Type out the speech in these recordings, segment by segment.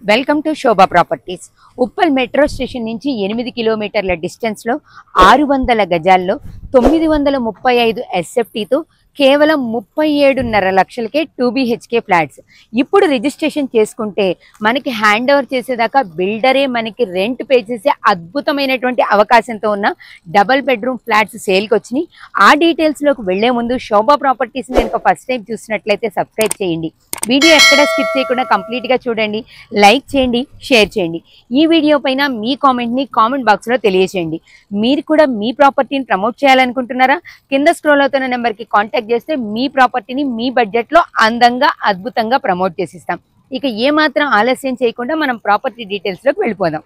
Welcome to Shobha properties. Uppal metro station నుంచి 8 కిలోమీటర్ల డిస్టెన్స్లో 600 గజాల్లో 935 ఎస్ఎఫ్టీతో కేవలం 37.5 లక్షలకే 2BHK ఫ్లాట్స్. ఇప్పుడు రిజిస్ట్రేషన్ చేసుకుంటే మనకి హ్యాండ్ ఓవర్ చేసేదాకా బిల్డరే మనకి రెంట్ పే చేసే అద్భుతమైనటువంటి అవకాశంతో ఉన్న డబల్ బెడ్రూమ్ ఫ్లాట్స్ సేల్కి వచ్చినాయి. ఆ డీటెయిల్స్లోకి వెళ్లే ముందు శోభా ప్రాపర్టీస్ కనుక ఫస్ట్ టైం చూసినట్లయితే సబ్స్క్రైబ్ చేయండి. వీడియో ఎక్కడ స్కిప్ చేయకుండా కంప్లీట్గా చూడండి, లైక్ చేయండి, షేర్ చేయండి. ఈ వీడియో పైన మీ కామెంట్ని కామెంట్ బాక్స్లో తెలియజేయండి. మీరు కూడా మీ ప్రాపర్టీని ప్రమోట్ చేయాలనుకుంటున్నారా? కింద స్క్రోల్ అవుతున్న నెంబర్కి కాంటాక్ట్ చేస్తే మీ ప్రాపర్టీని మీ బడ్జెట్లో అందంగా అద్భుతంగా ప్రమోట్ చేసిస్తాం. ఇక ఏమాత్రం ఆలస్యం చేయకుండా మనం ప్రాపర్టీ డీటెయిల్స్లోకి వెళ్ళిపోదాం.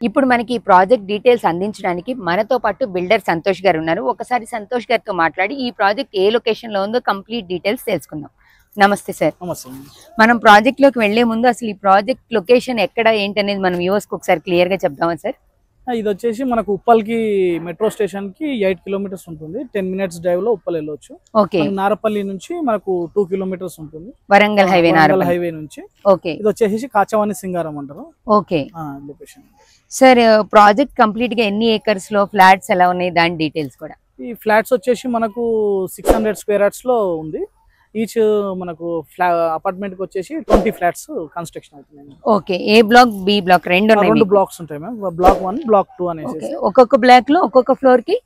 ఇప్పుడు మనకి ఈ ప్రాజెక్ట్ డీటెయిల్స్ అందించడానికి మనతో పాటు బిల్డర్ సంతోష్ గారు ఉన్నారు. ఒకసారి సంతోష్ గారితో మాట్లాడి ఈ ప్రాజెక్ట్ ఏ లొకేషన్ లో ఉందో కంప్లీట్ డీటెయిల్స్ తెలుసుకుందాం. నమస్తే సార్. నమస్తే. మనం ప్రాజెక్ట్ లోకి వెళ్లే ముందు అసలు ఈ ప్రాజెక్ట్ లొకేషన్ ఎక్కడ ఏంటనేది మనం వ్యూవర్స్ కి ఒకసారి క్లియర్ గా చెప్దామా సార్? ఇది వచ్చేసి మనకు ఉప్పల్కి మెట్రో స్టేషన్ కి 8 కిలోమీటర్స్ ఉంటుంది. 10 మినిట్స్ డ్రైవ్ లో ఉప్పల్ వెళ్ళొచ్చు. ఓకే. నారపల్లి నుంచి మనకు 2 కిలోమీటర్స్ ఉంటుంది. వరంగల్ హైవే హైవే నుంచి. ఓకే. ఇది వచ్చేసి కాచవాణి సింగారం అంటారు. Okay location. Sir, project complete గా ఎన్ని ఏకర్స్ లో ఫ్లాట్స్ ఎలా ఉన్నాయి దాని డీటెయిల్స్ కూడా? ఈ ఫ్లాట్స్ వచ్చేసి మనకు 600 స్క్వేర్ యార్డ్స్ లో ఉంది. ఈచ్ మనకు అపార్ట్మెంట్ కి వచ్చేసి 20 ఫ్లాట్స్ కన్స్ట్రక్షన్ అవుతుంది. ఓకే. ఏ బ్లాక్, బి బ్లాక్ రెండు బ్లాక్స్ ఉంటాయి మ్యామ్. బ్లాక్ 1, బ్లాక్ 2 అనేసి. ఒక్కొక్క బ్లాక్ లో ఒక్కొక్క ఫ్లోర్ కి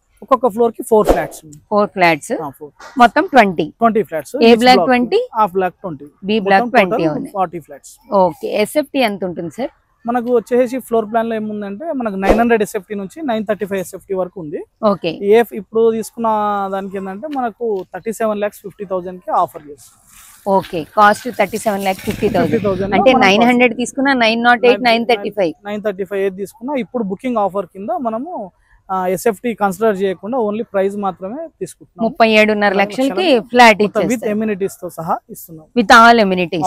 4 ఫ్లాట్స్. 4 ఫ్లాట్స్ మొత్తం 20 ఫ్లాట్స్. ఏ బ్లాక్ 20, ఆ block 20, B block 20 40 flats. Okay. SFT ఎంత ఉంటుంది సార్? మనకు వచ్చేసి ఫ్లోర్ ప్లాన్ లో ఏముందంటే మనకు 900 ఎస్ఎఫ్టీ నుంచి 935 ఎస్ఎఫ్టీ వరకు ఉంది. ఓకే. ఇప్పుడు తీసుకున్న దానికి ఏంటంటే మనకు 37,50,000 కి ఆఫర్ చేస్తాం. ఓకే. కాస్ట్ 37,50,000 అంటే 900 తీసుకున్నా 908, 935 ఏది తీసుకున్నా ఇప్పుడు బుకింగ్ ఆఫర్ కింద మనము ఎస్ఎఫ్టీ కన్సిడర్ చేయకుండా ఓన్లీ ప్రైస్ మాత్రమే తీసుకుంటున్నాం. 37.5 లక్షలకి ఫ్లాట్ విత్ ఎమ్యూనిటీస్ తో సహా ఇస్తున్నాం. With all amenities.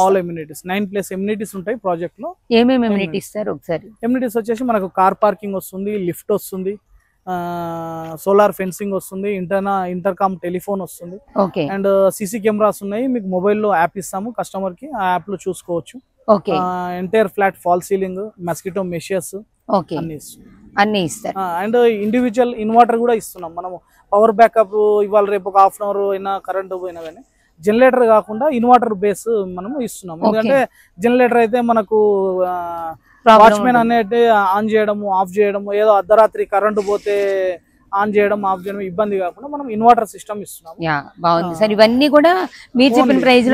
9+ ఎమ్యూనిటీస్ ఉంటాయి ప్రాజెక్ట్ లో. ఏమేమి ఎమ్యూనిటీస్ సార్ ఒకసారి? ఎమ్యూనిటీస్ వచ్చేసి మనకు కార్ పార్కింగ్ వస్తుంది, లిఫ్ట్ వస్తుంది, సోలార్ ఫెన్సింగ్ వస్తుంది, ఇంటర్కామ్ టెలిఫోన్ వస్తుంది. ఓకే. అండ్ సీసీ కెమెరాస్ ఉన్నాయి. మీకు మొబైల్లో యాప్ ఇస్తాము కస్టమర్ కి, ఆ యాప్ లో చూసుకోవచ్చు. Okay. Entire flat fall ceiling, mosquito meshes అన్ని ఇస్తారు. అండ్ ఇండివిజువల్ ఇన్వర్టర్ కూడా ఇస్తున్నాం. మనము పవర్ బ్యాకప్ ఇవాళ రేపు ఒక హాఫ్ అన్ అవర్ అయినా కరెంట్ పోయినా కానీ జనరేటర్ కాకుండా ఇన్వర్టర్ బేస్ మనము ఇస్తున్నాం. ఎందుకంటే జనరేటర్ అయితే మనకు వాచ్మెన్ అనేది ఆన్ చేయడము, ఆఫ్ చేయడము, ఏదో అర్ధరాత్రి కరెంటు పోతే ఆన్ చేయడం, ఆఫ్ చేయడం ఇబ్బంది కాకుండా మనం ఇన్వర్టర్ సిస్టమ్ ఇస్తున్నాం. బాగుంది సార్. ఇవన్నీ కూడా మీరు చెప్పిన ప్రైస్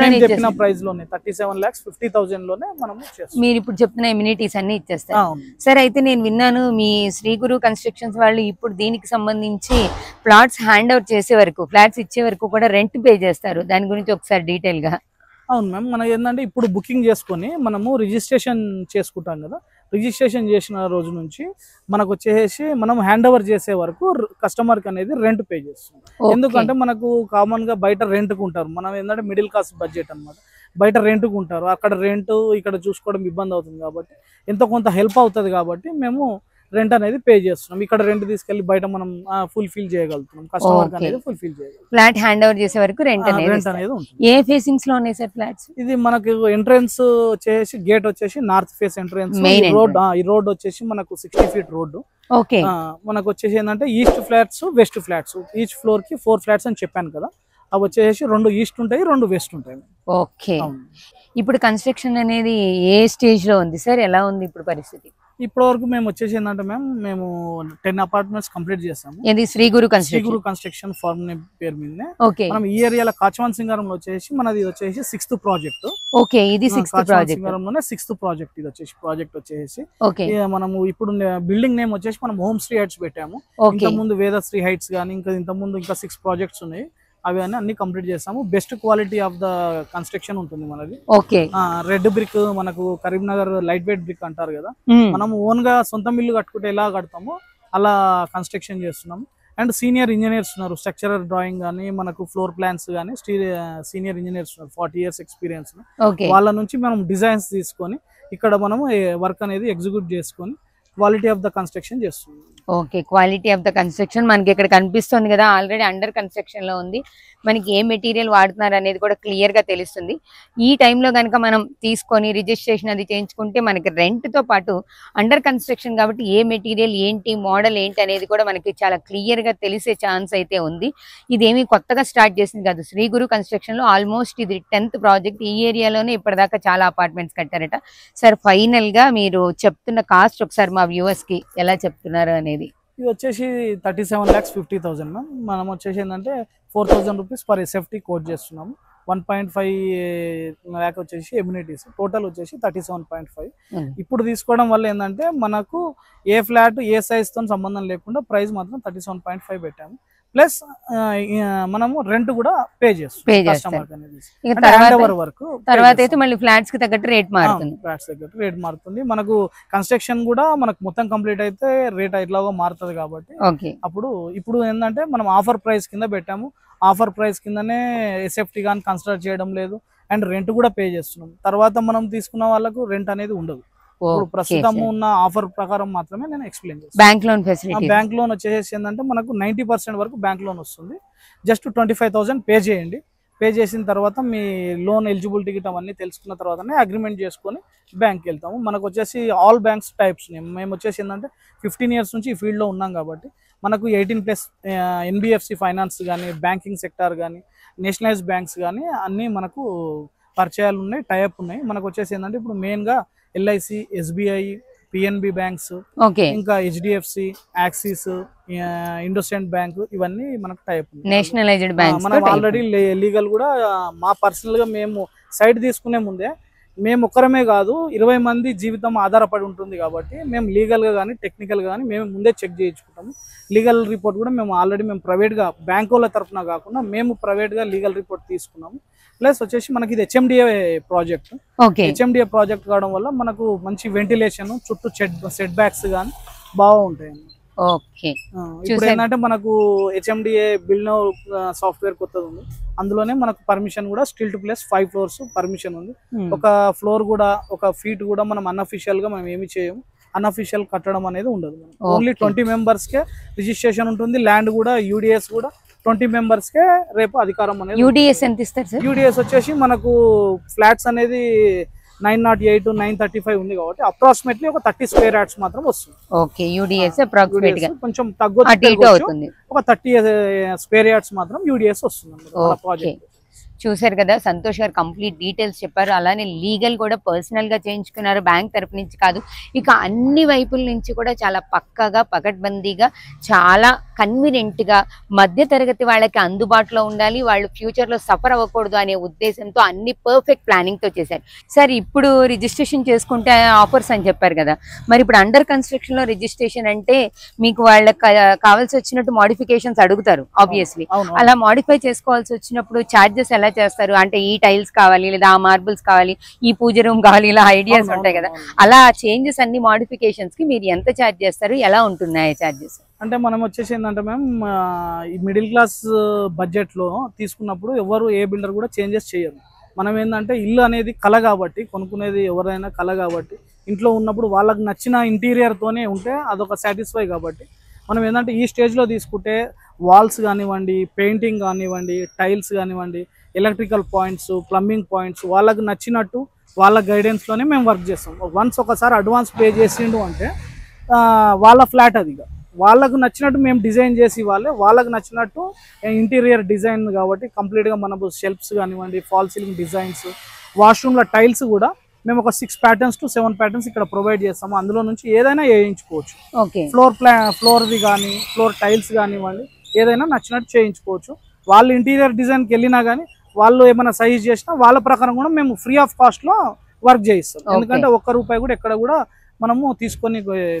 లోనే, 37,50,000 లోనే మనం మీరు ఇప్పుడు చెప్తున్న ఇమ్యూనిటీస్ అన్ని ఇచ్చేస్తారు సార్. అయితే నేను విన్నాను మీ శ్రీ గురు కన్స్ట్రక్షన్స్ వాళ్ళు ఇప్పుడు దీనికి సంబంధించి ప్లాట్స్ హ్యాండ్ ఓవర్ చేసే వరకు, ఫ్లాట్స్ ఇచ్చే వరకు కూడా రెంట్ పే చేస్తారు. దాని గురించి ఒకసారి డీటెయిల్ గా. అవును మ్యామ్. మనకి ఏంటంటే ఇప్పుడు బుకింగ్ చేసుకొని మనము రిజిస్ట్రేషన్ చేసుకుంటాం కదా. రిజిస్ట్రేషన్ చేసిన రోజు నుంచి మనకు వచ్చేసి మనం హ్యాండ్ ఓవర్ చేసే వరకు కస్టమర్ కి అనేది రెంట్ పే చేస్తాం. ఎందుకంటే మనకు కామన్ గా బయట రెంట్ కు ఉంటారు. మనం ఏంటంటే మిడిల్ క్లాస్ బడ్జెట్ అనమాట. బయట రెంట్ కు ఉంటారు, అక్కడ రెంట్ ఇక్కడ చూసుకోవడం ఇబ్బంది అవుతుంది కాబట్టి ఎంతో కొంత హెల్ప్ అవుతుంది కాబట్టి మేము రెంట్ అనేది పే చేస్తున్నాం. ఇక్కడ రెంట్ తీసుకెళ్లి బయట మనం ఫుల్ఫిల్ చేయగలుగుతున్నాం. కస్టమర్ అనేది ఫుల్ఫిల్ చేయగలుగుతాం. ఫ్లాట్ హ్యాండ్ ఓవర్ చేసే వరకు రెంట్ అనేది ఉంటుంది. ఏ ఫేసింగ్స్ లో ఉన్నాయి సార్ ఫ్లాట్స్? ఇది మనకు ఎంట్రన్స్ వచ్చేసి గేట్ వచ్చేసి నార్త్ ఫేస్ ఎంట్రన్స్. ఈ రోడ్ వచ్చేసి మనకు 60 ఫీట్ రోడ్డు. ఓకే. మనకు వచ్చేసి ఏంటంటే east flats, west flats. Each floor కి 4 ఫ్లాట్స్ అని చెప్పాను కదా. అవి వచ్చేసి 2 ఈస్ట్ ఉంటాయి, 2 వెస్ట్ ఉంటాయి. ఓకే. ఇప్పుడు కన్స్ట్రక్షన్ అనేది ఏ స్టేజ్ లో ఉంది సార్? ఎలా ఉంది ఇప్పుడు పరిస్థితి? ఇప్పటి వరకు మేము వచ్చేసి ఏంటంటే మేము 10 అపార్ట్మెంట్స్ కంప్లీట్ చేసాము. ఇది శ్రీ గురు కన్స్ట్రక్షన్ ఫార్మ్ పేరు మీద. ఓకే. మనం ఈ ఏరియాలో కాచవాన్ సింగారంలో వచ్చేసి మనది వచ్చేసి 6th ప్రాజెక్ట్. ఓకే. ఇది 6th ప్రాజెక్ట్. సింగారంలోనే 6th project. ఇది వచ్చేసి ప్రాజెక్ట్ వచ్చేసి ఓకే. మనము ఇప్పుడు బిల్డింగ్ నేమ్ వచ్చేసి మనం హోమ్ శ్రీ హైట్స్ పెట్టాము. ఇంత ముందు వేదశ్రీ హైట్స్ గానీ ఇంత ముందు 6 ప్రాజెక్ట్స్ ఉన్నాయి. అవి అన్ని కంప్లీట్ చేస్తాము. Best quality of the construction ఉంటుంది మనది. ఓకే. రెడ్ బ్రిక్, మనకు కరీంనగర్ లైట్ వెయిట్ బ్రిక్ అంటారు కదా. మనం ఓన్ గా సొంత ఇల్లు కట్టుకుంటే ఎలా కడతామో అలా కన్స్ట్రక్షన్ చేస్తున్నాము. అండ్ సీనియర్ ఇంజనీర్స్ ఉన్నారు. స్ట్రక్చరల్ డ్రాయింగ్ కానీ మనకు ఫ్లోర్ ప్లాన్స్ కానీ సీనియర్ ఇంజనీర్స్ ఉన్నారు, 40 years ఎక్స్పీరియన్స్. వాళ్ళ నుంచి మనం డిజైన్స్ తీసుకొని ఇక్కడ మనము వర్క్ అనేది ఎగ్జిక్యూట్ చేసుకొని క్వాలిటీ ఆఫ్ ద కన్స్ట్రక్షన్ చేస్తున్నాం. Okay, quality of the construction మనకి ఇక్కడ కనిపిస్తుంది కదా, ఆల్రెడీ అండర్ కన్స్ట్రక్షన్ లో ఉంది. మనకి ఏ మెటీరియల్ వాడుతున్నారు అనేది కూడా క్లియర్ గా తెలుస్తుంది. ఈ టైంలో కనుక మనం తీసుకొని రిజిస్ట్రేషన్ అది చేయించుకుంటే మనకి రెంట్ తో పాటు అండర్ కన్స్ట్రక్షన్ కాబట్టి ఏ మెటీరియల్ ఏంటి, మోడల్ ఏంటి అనేది కూడా మనకి చాలా క్లియర్ గా తెలిసే ఛాన్స్ అయితే ఉంది. ఇదేమి కొత్తగా స్టార్ట్ చేసింది కాదు, శ్రీ గురు కన్స్ట్రక్షన్ లో ఆల్మోస్ట్ ఇది 10th ప్రాజెక్ట్. ఈ ఏరియాలోనే ఇప్పటిదాకా చాలా అపార్ట్మెంట్స్ కట్టారట. సార్ ఫైనల్ గా మీరు చెప్తున్న కాస్ట్ ఒకసారి మా వ్యూవర్స్ కి ఎలా చెప్తున్నారు అనేది. ఇది వచ్చేసి 37,50,000 మ్యామ్. మనం వచ్చేసి ఏంటంటే 4,000 రూపీస్ పర్ ఎస్ఎఫ్టీ కోట్ చేస్తున్నాము. 1.5 ల్యాక్ వచ్చేసి ఎమ్యూనిటీస్, టోటల్ వచ్చేసి 37.5. ఇప్పుడు తీసుకోవడం వల్ల ఏంటంటే మనకు ఏ ఫ్లాట్ ఏ సైజ్ తో సంబంధం లేకుండా ప్రైస్ మాత్రం 37.5 పెట్టాము. ప్లస్ మనము రెంట్ కూడా పే చేస్తాం. తర్వాత అయితే మళ్ళీ ఫ్లాట్స్ కి తగ్గట్టు రేట్ మారుతుంది. ఫ్లాట్స్ తగ్గట్టు రేట్ మారుతుంది. మనకు కన్స్ట్రక్షన్ కూడా మనకు మొత్తం కంప్లీట్ అయితే రేట్ ఎట్లాగో మారుతుంది కాబట్టి ఇప్పుడు ఏంటంటే మనం ఆఫర్ ప్రైస్ కింద పెట్టాము. ఆఫర్ ప్రైస్ కిందనే ఎస్ఎఫ్టీ కానీ కన్సిడర్ చేయడం లేదు, అండ్ రెంట్ కూడా పే చేస్తున్నాం. తర్వాత మనం తీసుకున్న వాళ్ళకు రెంట్ అనేది ఉండదు. ఇప్పుడు ప్రస్తుతం ఉన్న ఆఫర్ ప్రకారం మాత్రమే నేను ఎక్స్ప్లెయిన్ చేస్తాను. Bank loan facility, bank loan వచ్చేసి ఏంటంటే మనకు 90% వరకు బ్యాంక్ లోన్ వస్తుంది. జస్ట్ 25,000 పే చేయండి. పే చేసిన తర్వాత మీ లోన్ ఎలిజిబిలిటీ గిట్ అవన్నీ తెలుసుకున్న తర్వాతనే అగ్రిమెంట్ చేసుకొని బ్యాంక్కి వెళ్తాము. మనకు వచ్చేసి ఆల్ బ్యాంక్స్ టైప్స్ మేము వచ్చేసి ఏంటంటే 15 ఇయర్స్ నుంచి ఈ ఫీల్డ్లో ఉన్నాం కాబట్టి మనకు 18+ ఎన్బిఎఫ్సి ఫైనాన్స్ కానీ, బ్యాంకింగ్ సెక్టార్ కానీ, నేషనలైజ్ బ్యాంక్స్ కానీ అన్నీ మనకు పరిచయాలు ఉన్నాయి, టైప్ ఉన్నాయి. మనకు వచ్చేసి ఏంటంటే ఇప్పుడు మెయిన్గా ఎల్ఐసి, ఎస్బిఐ, పిఎన్బి బ్యాంక్స్, ఇంకా హెచ్డిఎఫ్సి, యాక్సిస్, ఇండోసెంట్ బ్యాంక్, ఇవన్నీ మనకు టైప్ నేషనలైజ్డ్ బ్యాంక్స్. మనం ఆల్రెడీ లీగల్ కూడా మా పర్సనల్ గా మేము సైట్ తీసుకునే ముందే మేము ఒక్కరమే కాదు 20 మంది జీవితం ఆధారపడి ఉంటుంది కాబట్టి మేము లీగల్ గా కానీ టెక్నికల్ గా కానీ మేము ముందే చెక్ చేయించుకుంటాము. లీగల్ రిపోర్ట్ కూడా మేము ఆల్రెడీ ప్రైవేట్ గా బ్యాంకుల తరఫున కాకుండా మేము ప్రైవేట్ గా లీగల్ రిపోర్ట్ తీసుకున్నాము. ప్లస్ వచ్చేసి మనకి ఇది హెచ్ఎండిఏ ప్రాజెక్ట్. హెచ్ఎండిఏ ప్రాజెక్ట్ కావడం వల్ల మనకు మంచి వెంటిలేషన్, చుట్టూ సెట్ బ్యాక్స్ కానీ బాగుంటాయి. ఇప్పుడు ఏంటంటే మనకు హెచ్ఎండిఏ బిల్డ్ సాఫ్ట్వేర్ కొత్తది ఉంది. అందులోనే మనకు పర్మిషన్ కూడా స్టిల్ 5 floors పర్మిషన్ ఉంది. ఒక ఫ్లోర్ కూడా ఒక ఫీట్ కూడా మనం అన్అఫిషియల్ గా మనం ఏమి చేయము. అన్అఫిషియల్ కట్టడం అనేది ఉండదు. ఓన్లీ 20 members కే రిజిస్ట్రేషన్ ఉంటుంది. ల్యాండ్ కూడా యూడిఎస్ కూడా 20 members కే రేపు అధికారం అనేది. యూడిఎస్ ఎంత ఇస్తారు సార్? యూడిఎస్ వచ్చేసి మనకు ఫ్లాట్స్ అనేది 908, 935 ఉంది కాబట్టి అప్రాక్సిమేట్లీ ఒక 30 square yards మాత్రం వస్తుంది. ఓకే, యూడిఎస్ అప్రాక్సిమేట్ గా కొంచెం తగ్గుతుంది. ఒక 30 square yards మాత్రం యూడిఎస్ వస్తుంది ప్రాజెక్ట్. చూసారు కదా, సంతోష్ గారు కంప్లీట్ డీటెయిల్స్ చెప్పారు. అలానే లీగల్ కూడా పర్సనల్ గా చేయించుకున్నారు, బ్యాంక్ తరపు నుంచి కాదు. ఇక అన్ని వైపుల నుంచి కూడా చాలా పక్కాగా, పకడ్బందీగా, చాలా కన్వీనియంట్ గా మధ్య తరగతి వాళ్ళకి అందుబాటులో ఉండాలి, వాళ్ళు ఫ్యూచర్ లో సఫర్ అవ్వకూడదు అనే ఉద్దేశంతో అన్ని పర్ఫెక్ట్ ప్లానింగ్ తో చేశారు. సార్ ఇప్పుడు రిజిస్ట్రేషన్ చేసుకుంటే ఆఫర్స్ అని చెప్పారు కదా, మరి ఇప్పుడు అండర్ కన్స్ట్రక్షన్ లో రిజిస్ట్రేషన్ అంటే మీకు వాళ్ళకి కావాల్సి వచ్చినట్టు మోడిఫికేషన్స్ అడుగుతారు ఆబ్వియస్లీ. అలా మోడిఫై చేసుకోవాల్సి వచ్చినప్పుడు ఛార్జెస్ ఎలా చేస్తారు? అంటే ఈ టైల్స్ కావాలి, లేదా ఆ మార్బుల్స్ కావాలి, ఈ పూజ రూమ్ కావాలి, ఇలా ఐడియాస్ ఉంటాయి కదా. అలా చేంజెస్ అన్ని మోడిఫికేషన్స్ కి మీరు ఎంత ఛార్జ్ చేస్తారు, ఎలా ఉంటున్నాయి ఛార్జెస్? అంటే మనం వచ్చేసి ఏంటంటే మ్యామ్, ఈ మిడిల్ క్లాస్ బడ్జెట్ లో తీసుకున్నప్పుడు ఎవరు ఏ బిల్డర్ కూడా చేంజెస్ చేయరు. మనం ఏంటంటే ఇల్లు అనేది కళ కాబట్టి, కొనుక్కునేది ఎవరైనా కళ కాబట్టి, ఇంట్లో ఉన్నప్పుడు వాళ్ళకి నచ్చిన ఇంటీరియర్ తోనే ఉంటే అదొక సాటిస్ఫై కాబట్టి మనం ఏంటంటే ఈ స్టేజ్ లో తీసుకుంటే వాల్స్ కానివ్వండి, పెయింటింగ్ కానివ్వండి, టైల్స్ కానివ్వండి, ఎలక్ట్రికల్ పాయింట్స్, ప్లంబింగ్ పాయింట్స్ వాళ్ళకి నచ్చినట్టు వాళ్ళ గైడెన్స్ లోనే మేము వర్క్ చేస్తాం. వన్స్ ఒకసారి అడ్వాన్స్ పే చేసిండు అంటే వాళ్ళ ఫ్లాట్ అది వాళ్ళకు నచ్చినట్టు మేము డిజైన్ చేసి వాళ్ళకి నచ్చినట్టు ఇంటీరియర్ డిజైన్ కాబట్టి కంప్లీట్గా మనకు షెల్ఫ్స్ కానివ్వండి, ఫాల్ సీలింగ్ డిజైన్స్, వాష్రూమ్ల టైల్స్ కూడా మేము ఒక 6 patterns to 7 patterns ఇక్కడ ప్రొవైడ్ చేస్తాము. అందులో నుంచి ఏదైనా వేయించుకోవచ్చు. ఫ్లోర్ది కానీ, ఫ్లోర్ టైల్స్ కానివ్వండి, ఏదైనా నచ్చినట్టు చేయించుకోవచ్చు. వాళ్ళు ఇంటీరియర్ డిజైన్కి వెళ్ళినా కానీ వాళ్ళు ఏమైనా సైజ్ చేసినా వాళ్ళ ప్రకారం కూడా మేము ఫ్రీ ఆఫ్ కాస్ట్లో వర్క్ చేయిస్తాం. ఎందుకంటే ₹1 కూడా ఎక్కడ కూడా మనము తీసుకొని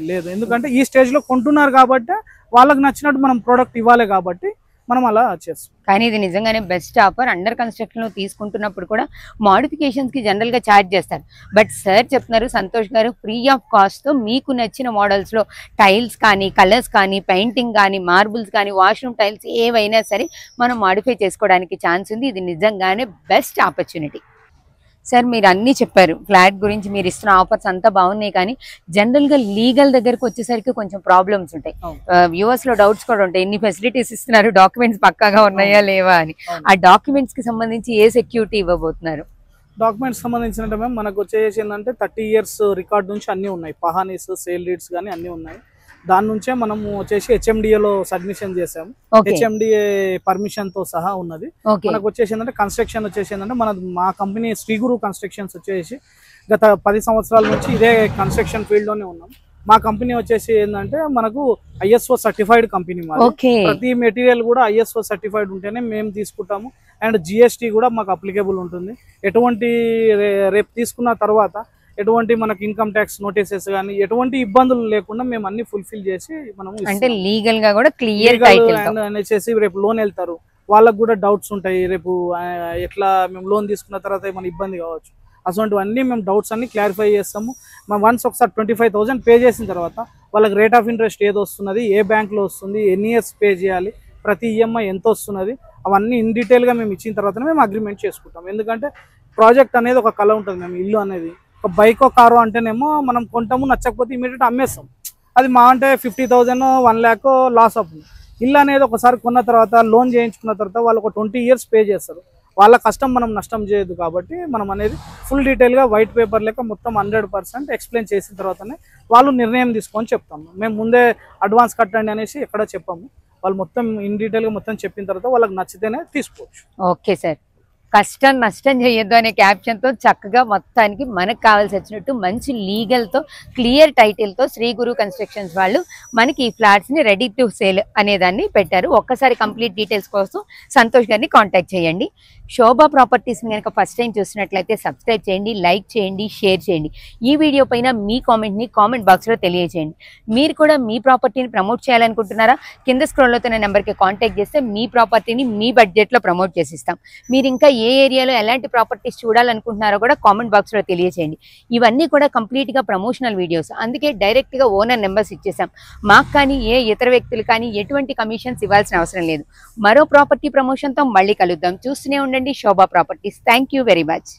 లేదు. ఎందుకంటే ఈ స్టేజ్లో కొంటున్నారు కాబట్టి వాళ్ళకి నచ్చినట్టు మనం ప్రోడక్ట్ ఇవ్వాలి కాబట్టి మనం అలా చేస్తాం. కానీ ఇది నిజంగానే బెస్ట్ ఆఫర్. అండర్ కన్స్ట్రక్షన్ లో తీసుకుంటున్నప్పుడు కూడా మోడిఫికేషన్స్ కి జనరల్ గా ఛార్జ్ చేస్తారు. బట్ సార్ చెప్తున్నారు, సంతోష్ గారు, ఫ్రీ ఆఫ్ కాస్ట్ తో మీకు నచ్చిన మోడల్స్ లో టైల్స్ కానీ, కలర్స్ కానీ, పెయింటింగ్ కానీ, మార్బుల్స్ కానీ, వాష్రూమ్ టైల్స్ ఏవైనా సరే మనం మోడిఫై చేసుకోవడానికి ఛాన్స్ ఉంది. ఇది నిజంగానే బెస్ట్ ఆపర్చునిటీ. సార్ మీరు అన్ని చెప్పారు, ఫ్లాట్ గురించి మీరు ఇస్తున్న ఆఫర్స్ అంతా బాగున్నాయి, కానీ జనరల్ గా లీగల్ దగ్గరకు వచ్చేసరికి కొంచెం ప్రాబ్లమ్స్ ఉంటాయి. వ్యూవర్స్ లో డౌట్స్ కూడా ఉంటాయి, ఎన్ని ఫెసిలిటీస్ ఇస్తున్నారు, డాక్యుమెంట్స్ పక్కాగా ఉన్నాయా లేవా అని. ఆ డాక్యుమెంట్స్ కి సంబంధించి ఏ సెక్యూరిటీ ఇవ్వబోతున్నారు? డాక్యుమెంట్స్ సంబంధించినట్టు మేము మనకు వచ్చేసి ఏంటంటే 30 years రికార్డ్ నుంచి అన్నీ ఉన్నాయి, పహానీస్, సేల్ డీడ్స్ కానీ అన్నీ ఉన్నాయి. దాని నుంచే మనము వచ్చేసి హెచ్ఎండిఏలో సబ్మిషన్ చేసాము, హెచ్ఎండిఏ పర్మిషన్ తో సహా ఉన్నది. మనకు వచ్చేసి ఏంటంటే కన్స్ట్రక్షన్ వచ్చేసి ఏంటంటే మా కంపెనీ శ్రీ గురు కన్స్ట్రక్షన్స్ వచ్చేసి గత 10 సంవత్సరాల నుంచి ఇదే కన్స్ట్రక్షన్ ఫీల్డ్ లోనే ఉన్నాం. మా కంపెనీ వచ్చేసి ఏంటంటే మనకు ISO సర్టిఫైడ్ కంపెనీ. ప్రతి మెటీరియల్ కూడా ISO సర్టిఫైడ్ ఉంటేనే మేము తీసుకుంటాము. అండ్ GST కూడా మాకు అప్లికేబుల్ ఉంటుంది. ఎటువంటి రేపు తీసుకున్న తర్వాత ఎటువంటి మనకి ఇన్కమ్ ట్యాక్స్ నోటీసెస్ కానీ ఎటువంటి ఇబ్బందులు లేకుండా మేము అన్ని ఫుల్ఫిల్ చేసి మనము అంటే లీగల్ గా కూడా క్లియర్ టైటిల్ అనేసి రేపు లోన్ వెళ్తారు, వాళ్ళకు కూడా డౌట్స్ ఉంటాయి, రేపు ఎట్లా మేము లోన్ తీసుకున్న తర్వాత ఏమైనా ఇబ్బంది కావచ్చు, అటువంటివన్నీ మేము డౌట్స్ అన్ని క్లారిఫై చేస్తాము. మేము వన్స్ ఒకసారి 25,000 పే చేసిన తర్వాత వాళ్ళకి రేట్ ఆఫ్ ఇంట్రెస్ట్ ఏది వస్తున్నది, ఏ బ్యాంక్లో వస్తుంది, ఎన్ని ఇయర్స్ పే చేయాలి, ప్రతి EMI ఎంత వస్తున్నది, అవన్నీ ఇన్ డీటెయిల్గా మేము ఇచ్చిన తర్వాతనే మేము అగ్రిమెంట్ చేసుకుంటాం. ఎందుకంటే ప్రాజెక్ట్ అనేది ఒక కళ ఉంటుంది, మేము ఇల్లు అనేది ఒక బైకో కారో అంటేనేమో మనం కొంటాము, నచ్చకపోతే ఇమీడియట్ అమ్మేస్తాం. అది మా అంటే 50,000 1 lakh లాస్ అవుతుంది. ఇల్లు అనేది ఒకసారి కొన్న తర్వాత లోన్ చేయించుకున్న తర్వాత వాళ్ళు ఒక 20 years పే చేస్తారు, వాళ్ళ కష్టం మనం నష్టం చేయదు. కాబట్టి మనం అనేది ఫుల్ డీటెయిల్గా వైట్ పేపర్ లెక్క మొత్తం 100% ఎక్స్ప్లెయిన్ చేసిన తర్వాతనే వాళ్ళు నిర్ణయం తీసుకొని చెప్తాము. మేము ముందే అడ్వాన్స్ కట్టండి అనేసి ఎక్కడ చెప్పాము, వాళ్ళు మొత్తం ఇన్ డీటెయిల్గా మొత్తం చెప్పిన తర్వాత వాళ్ళకి నచ్చితేనే తీసుకోవచ్చు. ఓకే సార్, కష్టం నష్టం చేయొద్దు అనే క్యాప్షన్ తో చక్కగా మొత్తానికి మనకు కావాల్సి వచ్చినట్టు మంచి లీగల్ తో క్లియర్ టైటిల్ తో శ్రీ గురు కన్స్ట్రక్షన్స్ వాళ్ళు మనకి ఈ ఫ్లాట్స్ ని రెడీ టు సేల్ అనేదాన్ని పెట్టారు. ఒక్కసారి కంప్లీట్ డీటెయిల్స్ కోసం సంతోష్ గారిని కాంటాక్ట్ చేయండి. శోభా ప్రాపర్టీస్ కనుక ఫస్ట్ టైం చూసినట్లయితే సబ్స్క్రైబ్ చేయండి, లైక్ చేయండి, షేర్ చేయండి. ఈ వీడియో పైన మీ కామెంట్ని కామెంట్ బాక్స్లో తెలియజేయండి. మీరు కూడా మీ ప్రాపర్టీని ప్రమోట్ చేయాలనుకుంటున్నారా? కింద స్క్రోల్ అవుతున్న నెంబర్కి కాంటాక్ట్ చేస్తే మీ ప్రాపర్టీని మీ బడ్జెట్లో ప్రమోట్ చేసిస్తాం. మీరు ఇంకా ఏ ఏరియాలో ఎలాంటి ప్రాపర్టీస్ చూడాలనుకుంటున్నారో కూడా కామెంట్ బాక్స్లో తెలియజేయండి. ఇవన్నీ కూడా కంప్లీట్గా ప్రమోషనల్ వీడియోస్, అందుకే డైరెక్ట్గా ఓనర్ నెంబర్స్ ఇచ్చేసాం. మాకు కానీ ఏ ఇతర వ్యక్తులు కానీ ఎటువంటి కమిషన్స్ ఇవ్వాల్సిన అవసరం లేదు. మరో ప్రాపర్టీ ప్రమోషన్తో మళ్ళీ కలుద్దాం. చూస్తూనే ఉండండి Shobha properties. Thank you very much.